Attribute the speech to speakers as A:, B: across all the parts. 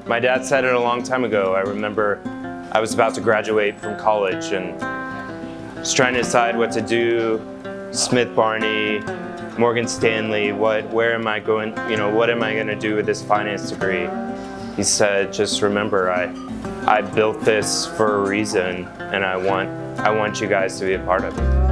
A: My dad said it a long time ago. I remember I was about to graduate from college and was trying to decide what to do. Smith Barney, Morgan Stanley, where am I going, what am I going to do with this finance degree? He said, just remember, I built this for a reason, and I want you guys to be a part of it.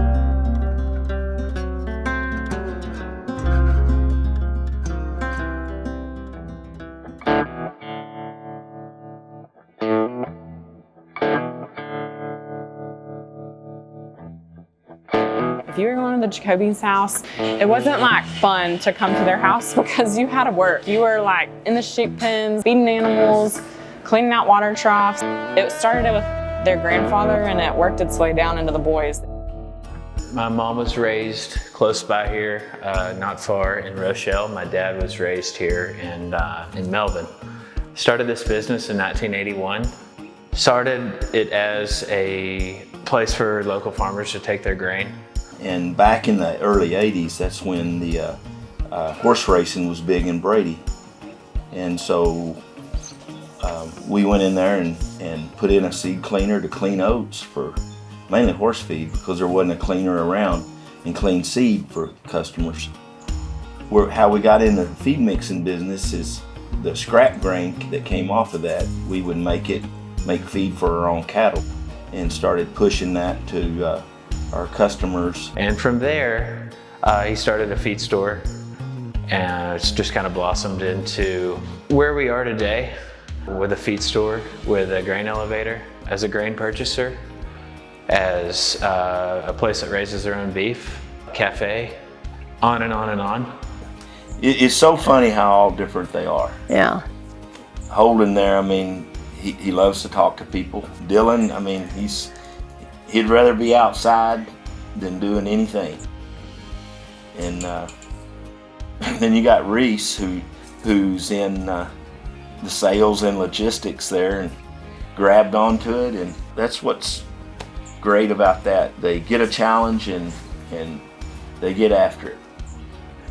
B: If you were going to the Jacoby's house, it wasn't like fun to come to their house because you had to work. You were like in the sheep pens, feeding animals, cleaning out water troughs. It started with their grandfather and it worked its way down into the boys.
C: My mom was raised close by here, not far in Rochelle. My dad was raised here in Melvin. Started this business in 1981. Started it as a place for local farmers to take their grain.
D: And back in the early 80s, that's when the horse racing was big in Brady. And so we went in there and put in a seed cleaner to clean oats for mainly horse feed because there wasn't a cleaner around, and clean seed for customers. How we got into the feed mixing business is the scrap grain that came off of that, we would make feed for our own cattle, and started pushing that to our customers.
C: And from there, he started a feed store, and it's just kind of blossomed into where we are today, with a feed store, with a grain elevator, as a grain purchaser, as a place that raises their own beef, cafe, on and on and on.
D: It's so funny how all different they are.
E: Yeah.
D: Holden there, I mean, he loves to talk to people. Dylan, I mean, he'd rather be outside than doing anything. And then you got Reese, who's in the sales and logistics there, and grabbed onto it, and that's what's great about that. They get a challenge and they get after it.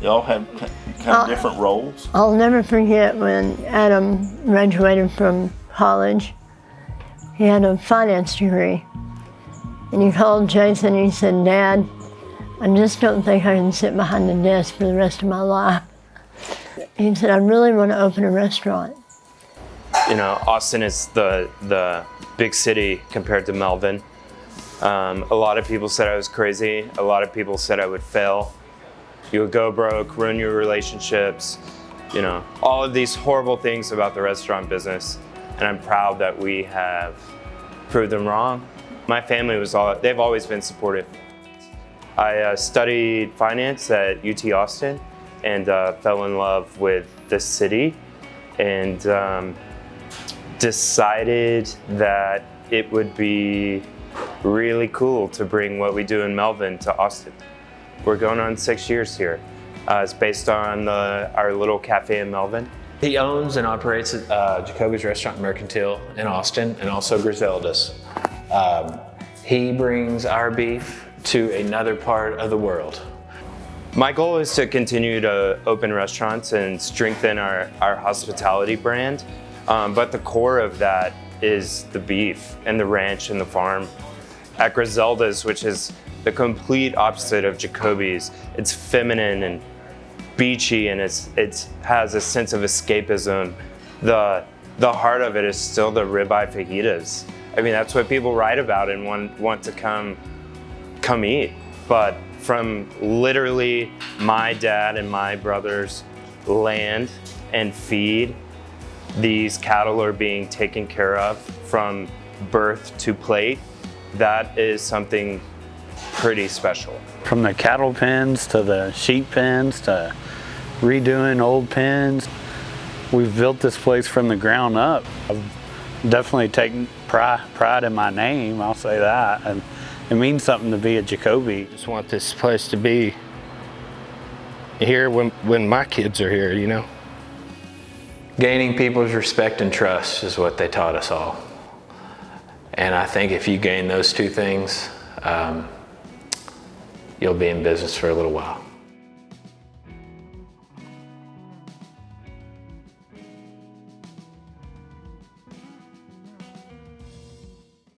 D: They all have kind of different roles.
E: I'll never forget when Adam graduated from college. He had a finance degree. And he called Jason and he said, "Dad, I just don't think I can sit behind the desk for the rest of my life." He said, "I really want to open a restaurant."
A: Austin is the big city compared to Melvin. A lot of people said I was crazy. A lot of people said I would fail. You would go broke, ruin your relationships, all of these horrible things about the restaurant business. And I'm proud that we have proved them wrong. My family they've always been supportive. I studied finance at UT Austin and fell in love with the city and decided that it would be really cool to bring what we do in Melvin to Austin. We're going on 6 years here. It's based on our little cafe in Melvin.
C: He owns and operates Jacoby's restaurant Mercantile in Austin, and also Grizzelda's. He brings our beef to another part of the world.
A: My goal is to continue to open restaurants and strengthen our hospitality brand, but the core of that is the beef and the ranch and the farm. At Grizzelda's, which is the complete opposite of Jacoby's, it's feminine and beachy, and it has a sense of escapism. The heart of it is still the ribeye fajitas. I mean, that's what people write about and want to come eat. But from literally my dad and my brother's land and feed, these cattle are being taken care of from birth to plate. That is something pretty special.
F: From the cattle pens to the sheep pens to redoing old pens, we've built this place from the ground up. I've definitely taken pride in my name, I'll say that, and it means something to be a Jacoby.
G: I just want this place to be here when my kids are here,
C: Gaining people's respect and trust is what they taught us all. And I think if you gain those two things, you'll be in business for a little while.